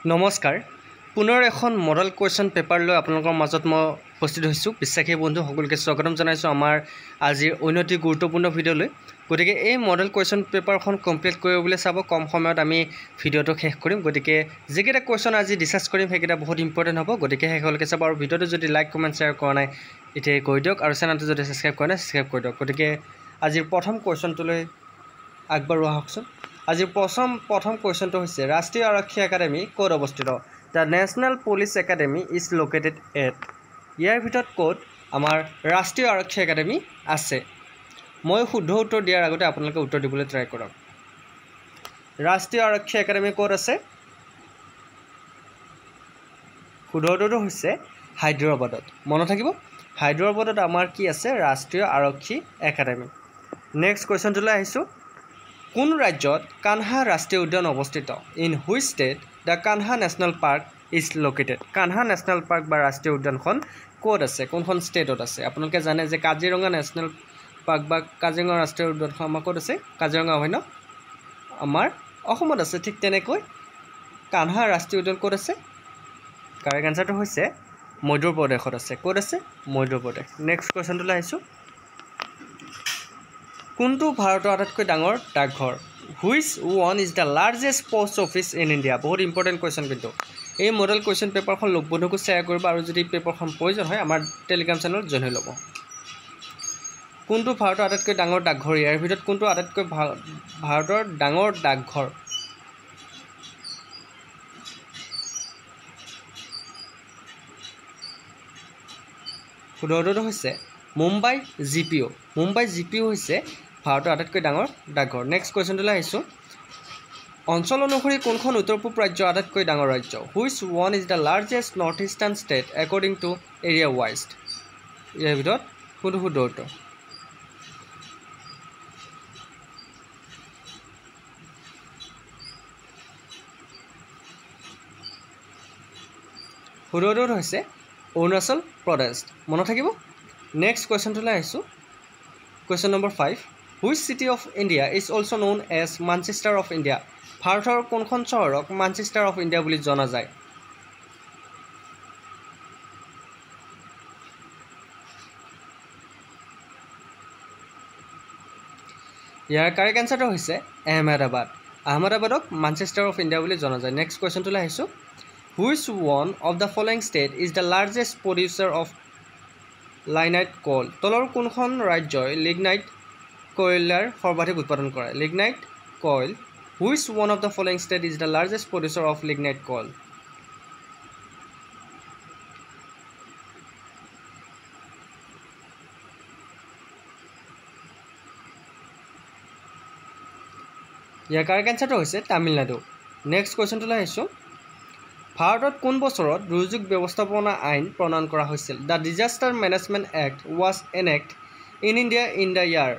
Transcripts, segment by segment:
নমস্কাৰ পুনৰ এখন মডেল কুৱেশ্যন পেপাৰ লৈ আপোনালোকৰ মাজত মই উপস্থিত হৈছোঁ বিশ্বাসী বন্ধু সকলোকে স্বাগতম জনাইছোঁ আমাৰ আজিৰ অন্যটি গুৰুত্বপূৰ্ণ ভিডিঅ'লৈ গতিকে এই মডেল কুৱেশ্যন পেপাৰখন কমপ্লিট কৰিবলৈ চাব কম সময়ত আমি ভিডিঅ'টো শেষ কৰিম গতিকে যিকেইটা কুৱেশ্যন আজি ডিছকাছ কৰিম সেইকেইটা বহুত ইম্পৰ্টেণ্ট হ'ব গতিকে শেষলৈকে চাব আৰু ভিডিঅ'টো যদি লাইক কমেণ্ট শ্বেয়াৰ কৰা নাই এতিয়াই কৰি দিয়ক আৰু চেনেলটো যদি ছাবস্ক্ৰাইব কৰা নাই ছাবস্ক্ৰাইব কৰি দিয়ক গতিকে আজিৰ প্ৰথম কুৱেশ্যনটোলৈ আগবাঢ়োৱা হওকচোন আজিৰ প্ৰথম কুৱেশ্যনটো হৈছে ৰাষ্ট্ৰীয় আৰক্ষী একাডেমী ক'ত অৱস্থিত the national police academy is located at ইয়াৰ ভিতৰত ক'ত আমাৰ ৰাষ্ট্ৰীয় আৰক্ষী একাডেমী আছে মই শুদ্ধ উত্তৰ দিয়াৰ আগতে আপোনালোকে উত্তৰ দিবলৈ ট্ৰাই কৰক ৰাষ্ট্ৰীয় আৰক্ষী একাডেমী ক'ত আছে শুদ্ধ উত্তৰটো হৈছে হায়দৰাবাদত মনত থাকিব হায়দৰাবাদত আমাৰ কি আছে ৰাষ্ট্ৰীয় আৰক্ষী একাডেমী নেক্সট কুৱেশ্যনটোলৈ আহিছোঁ কোন ৰাজ্যত কানহা ৰাষ্ট্ৰীয় উদ্যান অৱস্থিত in which state the Kanha national park is located Kanha national park বা ৰাষ্ট্ৰীয় উদ্যানখন ক'ত আছে কোনখন ষ্টেটত আছে আপোনালোকে জানে যে কাজিৰঙা নেশ্যনেল পাৰ্ক বা কাজিৰঙা ৰাষ্ট্ৰীয় উদ্যানখন আমাৰ ক'ত আছে কাজিৰঙা অভয়াৰণ্য আমাৰ অসমত আছে ঠিক তেনেকৈ কানহা ৰাষ্ট্ৰীয় উদ্যান ক'ত আছে কাৰেক্ট এনচাৰটো হৈছে মধ্যপ্ৰদেশত আছে ক'ত আছে মধ্যপ্ৰদেশ নেক্সট কুৱেশ্যনটোলৈ আহিছোঁ কোনটো ভাৰতৰ আটাইতকৈ ডাঙৰ ডাকঘৰ which one is the largest post office in India বহুত ইম্পৰ্টেণ্ট কুৱেশ্যন কিন্তু এই মডেল কুৱেশ্যন পেপাৰখন লগ বন্ধুকো শ্বেয়াৰ কৰিব আৰু যদি পেপাৰখন প্ৰয়োজন হয় আমাৰ টেলিগ্ৰাম চেনেলত জইন হৈ ল'ব কোনটো ভাৰতৰ আটাইতকৈ ডাঙৰ ডাকঘৰ ইয়াৰ ভিতৰত কোনটো আটাইতকৈ ভাৰতৰ ডাঙৰ ডাকঘৰ শুদ্ধ উত্তৰটো হৈছে মুম্বাই জিপিঅ হৈছে ভাৰতৰ আটাইতকৈ ডাঙৰ ডাকঘৰ নেক্সট কুৱেশ্যনটোলৈ আহিছোঁ অঞ্চল অনুসৰি কোনখন উত্তৰ পূব ৰাজ্য আটাইতকৈ ডাঙৰ ৰাজ্য which one is the largest north eastern state according to area wise ইয়াৰ ভিতৰত কোনটো শুদ্ধ উত্তৰ শুদ্ধ উত্তৰ হৈছে অৰুণাচল প্ৰদেশ মনত থাকিব নেক্সট কুৱেশ্যনটোলৈ আহিছোঁ question number 5 which city of India is also' known as Manchester of India ভাৰতৰ কোনখন চহৰক মানচেষ্টাৰ অফ ইণ্ডিয়া বুলি জনা যায় ইয়াৰ কাৰেক্ট এনচাৰটো হৈছে আহমেদাবাদক মানচেষ্টাৰ অফ ইণ্ডিয়া বুলি জনা যায় নেক্সট কুৱেশ্যনটোলৈ আহিছোঁ which one of the following state is the largest producer of lignite coal তলৰ কোনখন ৰাজ্যই লিগনাইট কয়লাৰ সৰ্বাধিক উৎপাদন কৰে lignite coal which one of the following state is the largest producer of lignite coal ইয়াৰ কাৰেক্ট এনচাৰটো হৈছে তামিলনাডু নেক্সট কুৱেশ্যনটোলৈ আহিছোঁ ভাৰতত কোন বছৰত দুৰ্যোগ ব্যৱস্থাপনা আইন প্ৰণয়ন কৰা হৈছিল the disaster management act was enacted in India in the year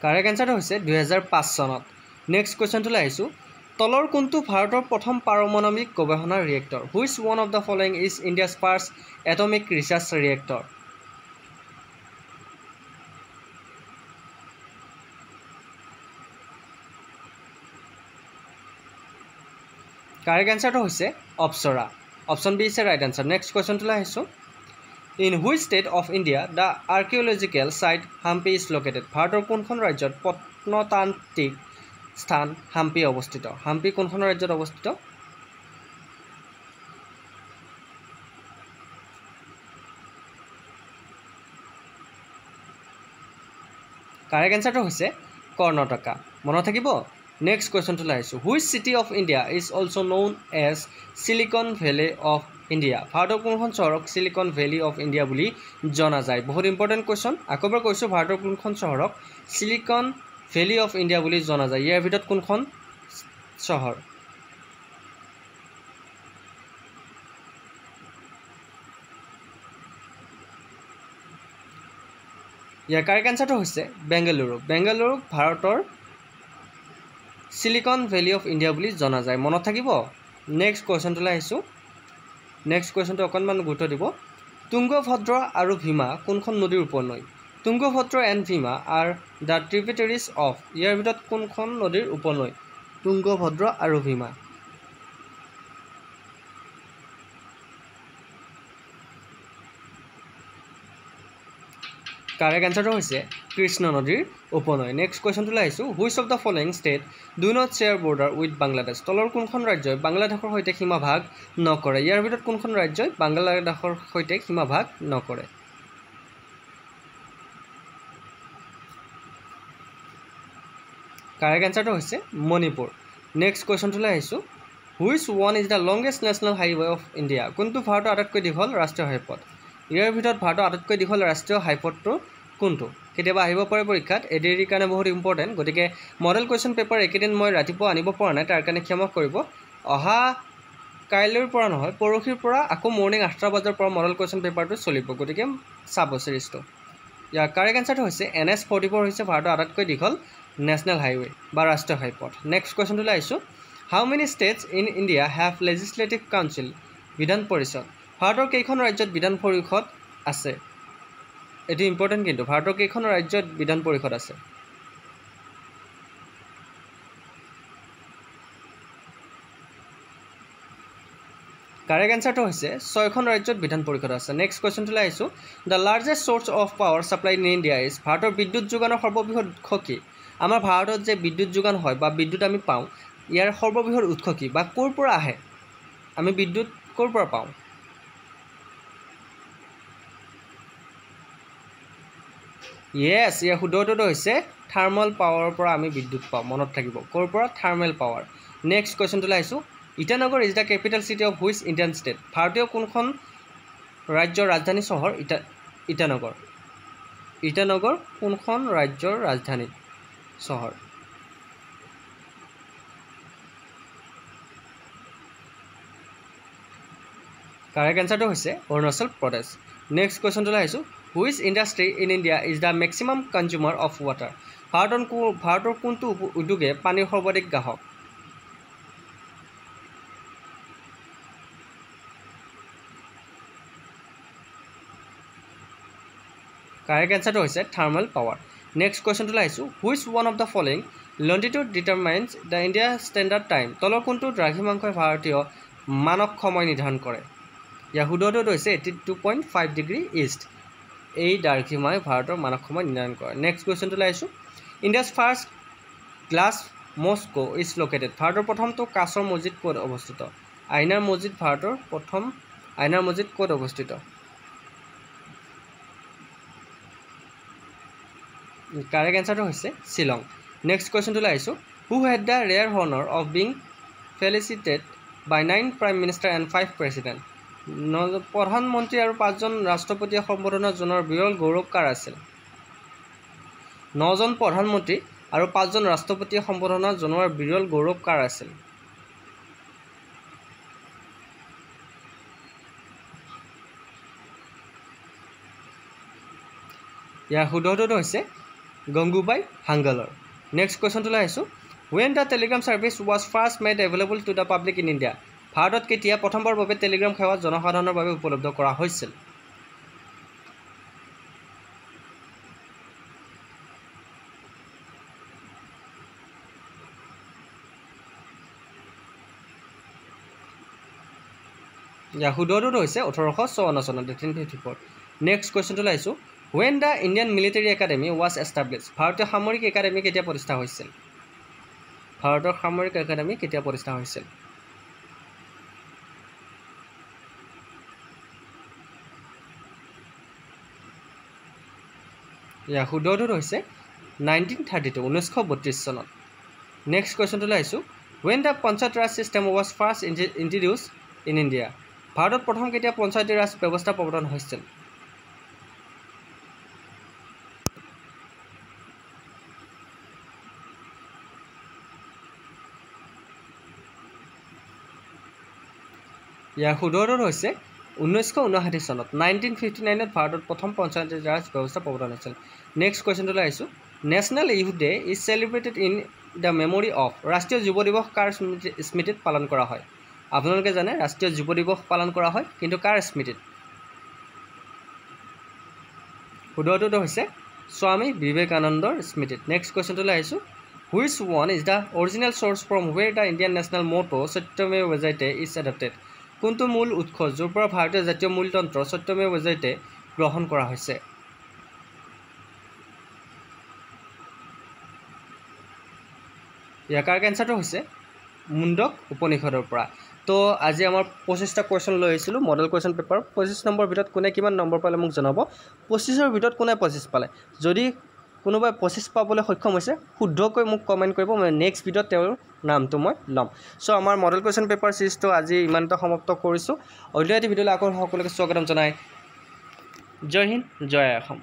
correct এনচাৰটো হৈছে 2005 চনত নেক্সট কুৱেশ্যনটোলৈ আহিছোঁ তলৰ কোনটো ভাৰতৰ প্ৰথম পাৰমাণৱিক গৱেষণা reactor which one of the following is India's first atomic research reactor correct এনচাৰটো হৈছে Apsara option B is right answer next কুৱেশ্যনটোলৈ আহিছোঁ in which state of India the archaeological site Hampi is located ভাৰতৰ কোনখন ৰাজ্যত প্ৰত্নতান্ত্ৰিক স্থান হাম্পি অৱস্থিত হাম্পি কোনখন ৰাজ্যত অৱস্থিত কাৰেক্ট এনচাৰটো হৈছে কৰ্ণাটকা মনত থাকিব নেক্সট কুৱেশ্যনটোলৈ আহিছোঁ which city of India is also' known as silicon valley of India ভাৰতৰ কোনখন চহৰক চিলিকন ভেলী অফ ইণ্ডিয়া বুলি জনা যায় বহুত ইম্পৰ্টেণ্ট কুৱেশ্যন আকৌ এবাৰ কৈছোঁ ভাৰতৰ কোনখন চহৰক চিলিকন ভেলী অফ ইণ্ডিয়া বুলি জনা যায় ইয়াৰ ভিতৰত কোনখন চহৰ ইয়াৰ কাৰেক্ট এনচাৰটো হৈছে বেংগালুৰুক ভাৰতৰ সিলিকন ভ্যালি অফ ইন্ডিয়া বুলি জনা যায় মনত থাকিব নেক্সট কুৱেশ্যনটোলৈ আহিছোঁ নেক্সট কুৱেশ্যনটো অকণমান গুৰুত্ব দিব তুংগভদ্ৰ আৰু ভীমা কোনখন নদীৰ উপনৈ Tungabhadra and Bhima are the tributaries of ইয়াৰ ভিতৰত কোনখন নদীৰ উপনৈ তুংগভদ্ৰ আৰু ভীমা কাৰেক্ট এনচাৰটো হৈছে কৃষ্ণ নদীৰ উপনৈ নেক্সট কুৱেশ্যনটোলৈ আহিছোঁ which of the following state do not share border with Bangladesh তলৰ কোনখন ৰাজ্যই বাংলাদেশৰ সৈতে সীমা ভাগ নকৰে ইয়াৰ ভিতৰত কোনখন ৰাজ্যই বাংলাদেশৰ সৈতে সীমা ভাগ নকৰে কাৰেক্ট এনচাৰটো হৈছে মণিপুৰ নেক্সট কুৱেশ্যনটোলৈ আহিছোঁ which one is the longest national highway of India কোনটো ভাৰতৰ আটাইতকৈ দীঘল ৰাষ্ট্ৰীয় ঘাইপথ ইয়াৰ ভিতৰত ভাৰতৰ আটাইতকৈ দীঘল ৰাষ্ট্ৰীয় ঘাইপথটো কোনটো কেতিয়াবা আহিব পাৰে পৰীক্ষাত এডিআৰিৰ কাৰণে বহুত ইম্পৰ্টেণ্ট গতিকে মডেল কুৱেশ্যন পেপাৰ একেদিন মই ৰাতিপুৱা আনিব পৰা নাই তাৰ কাৰণে ক্ষমা কৰিব অহা কাইলৈৰ পৰা নহয় পৰহিৰ পৰা আকৌ মৰ্ণিং 8টা বজাৰ পৰা মডেল কুৱেশ্যন পেপাৰটো চলিব গতিকে চাব চিৰিজটো ইয়াৰ কাৰেক্ট এনচাৰটো হৈছে NH44 হৈছে ভাৰতৰ আটাইতকৈ দীঘল নেশ্যনেল হাইৱে বা ৰাষ্ট্ৰীয় ঘাইপথ নেক্সট কুৱেশ্যনটোলৈ আহিছোঁ how many states in India have legislative council Vidhan Parishad ভাৰতৰ কেইখন ৰাজ্যত বিধান পৰিষদ আছে এটি ইম্পৰ্টেণ্ট কিন্তু ভাৰতৰ কেইখন ৰাজ্যত বিধান পৰিষদ আছে কাৰেক্ট এনচাৰটো হৈছে 6খন ৰাজ্যত বিধান পৰিষদ আছে নেক্সট কুৱেশ্যনটোলৈ আহিছোঁ the largest source of power supply in India is ভাৰতৰ বিদ্যুৎ যোগানৰ সৰ্ববৃহৎ উৎস কি আমাৰ ভাৰতত যে বিদ্যুৎ যোগান হয় বা বিদ্যুৎ আমি পাওঁ ইয়াৰ সৰ্ববৃহৎ উৎস কি বা ক'ৰ পৰা আহে আমি বিদ্যুৎ ক'ৰ পৰা পাওঁ ইয়েছ ইয়াৰ শুদ্ধটো হৈছে থাৰ্মেল পাৱাৰৰ পৰা আমি বিদ্যুৎ পাওঁ মনত থাকিব ক'ৰ পৰা থাৰ্মেল পাৱাৰ নেক্সট কুৱেশ্যনটোলৈ আহিছোঁ Itanagar is the capital city of which Indian state ভাৰতীয় কোনখন ৰাজ্যৰ ৰাজধানী চহৰ ইটানগৰ ইটানগৰ কোনখন ৰাজ্যৰ ৰাজধানী চহৰ কাৰেক্ট এনচাৰটো হৈছে অৰুণাচল প্ৰদেশ নেক্সট কুৱেশ্যনটোলৈ আহিছোঁ which industry in India is the maximum consumer of water ভাৰতৰ কোনটো উদ্যোগে পানীৰ সৰ্বাধিক গ্ৰাহক কাৰেক্ট এনচাৰটো হৈছে থাৰ্মেল পাৱাৰ নেক্সট কুৱেশ্যনটোলৈ আহিছোঁ which one of the following longitude determines the India standard time তলৰ কোনটো দ্ৰাঘিমাংশই ভাৰতীয় মানক সময় নিৰ্ধাৰণ কৰে ইয়াৰ শুদ্ধটো হৈছে 82.5 ডিগ্ৰী ইষ্ট এই দ্ৰাঘিমাই ভাৰতৰ মানক সময় নিৰ্ধাৰণ কৰে নেক্সট কুৱেশ্যনটোলৈ আহিছোঁ India's first glass mosque is located ভাৰতৰ প্ৰথমটো কাঁচৰ মছজিদ ক'ত অৱস্থিত আইনাৰ মছজিদ ভাৰতৰ প্ৰথম আইনাৰ মছজিদ ক'ত অৱস্থিত কাৰেক্ট এনচাৰটো হৈছে শ্বিলং নেক্সট কুৱেশ্যনটোলৈ আহিছোঁ who had the rare honour of being felicitated by 9 prime minister and 5 president প্ৰধানমন্ত্ৰী আৰু 5জন ৰাষ্ট্ৰপতিয়ে সম্বোধনা জনোৱাৰ বিৰল গৌৰৱ কাৰ আছিল 9জন প্ৰধানমন্ত্ৰী আৰু 5জন ৰাষ্ট্ৰপতিয়ে সম্বোধনা জনোৱাৰ বিৰল গৌৰৱ কাৰ আছিল ইয়াৰ শুদ্ধটো হৈছে গংগুবাই হাংগালৰ নেক্সট কুৱেশ্যনটোলৈ আহিছোঁ when the Telegram service was first made available to the public in India ভাৰতত কেতিয়া প্ৰথমবাৰৰ বাবে টেলিগ্ৰাম সেৱা জনসাধাৰণৰ বাবে উপলব্ধ কৰা হৈছিল ইয়াৰ শুদ্ধটো হৈছে 1854 চনত 1854 নেক্সট কুৱেশ্যনটোলৈ আহিছোঁ when the Indian military academy was establish ভাৰতীয় সামৰিক একাডেমি কেতিয়া প্ৰতিষ্ঠা হৈছিল ভাৰতৰ সামৰিক একাডেমি কেতিয়া প্ৰতিষ্ঠা হৈছিল ইয়াৰ শুদ্ধটো হৈছে 1932 1932 চনত নেক্সট কুৱেশ্যনটোলৈ আহিছোঁ when the panchayat Raj system was first introduce in India ভাৰতত প্ৰথম কেতিয়া পঞ্চায়তী ৰাজ ব্যৱস্থা প্ৰৱৰ্তন হৈছিল ইয়াৰ শুদ্ধটো হৈছে 1959 চনত 1959ত ভাৰতত প্ৰথম পঞ্চায়তী ৰাজ ব্যৱস্থা প্ৰৱৰ্তন হৈছিল নেক্সট কুৱেশ্যনটোলৈ আহিছোঁ national youth day is celebrated in the memory of ৰাষ্ট্ৰীয় যুৱ দিৱস কাৰ স্মৃতিত পালন কৰা হয় আপোনালোকে জানে ৰাষ্ট্ৰীয় যুৱ দিৱস পালন কৰা হয় কিন্তু কাৰ স্মৃতিত শুদ্ধটো হৈছে স্বামী বিবেকানন্দৰ স্মৃতিত নেক্সট কোৱেশ্চনটোলৈ আহিছোঁ which one is the original source from where the Indian national motto Satyameva Jayate is adapted কোনটো মূল উৎস য'ৰ পৰা ভাৰতীয় জাতীয় মূলতন্ত্ৰ সত্যমেৱ জয়তে গ্ৰহণ কৰা হৈছে ইয়াৰ কাৰেক্ট এনচাৰটো হৈছে মুণ্ডক উপনিষদৰ পৰা তো আজি আমাৰ 25টা কোৱেশ্চন লৈ আহিছিলোঁ মডেল কুৱেশ্যন পেপাৰ 25 নম্বৰ ভিতৰত কোনে কিমান নম্বৰ পালে মোক জনাব 25ৰ ভিতৰত কোনে 25 পালে যদি কোনোবাই 25 পাবলৈ সক্ষম হৈছে শুদ্ধকৈ মোক কমেণ্ট কৰিব মই নেক্সট ভিডিঅ'ত তেওঁৰ নামটো মই ল'ম চ' আমাৰ মডেল কুৱেশ্যন পেপাৰ চিৰিজটো আজি ইমানটা সমাপ্ত কৰিছোঁ অন্য এটি ভিডিঅ'লৈ আকৌ সকলোকে স্বাগতম জনাই জয় হিন্দ জয় অসম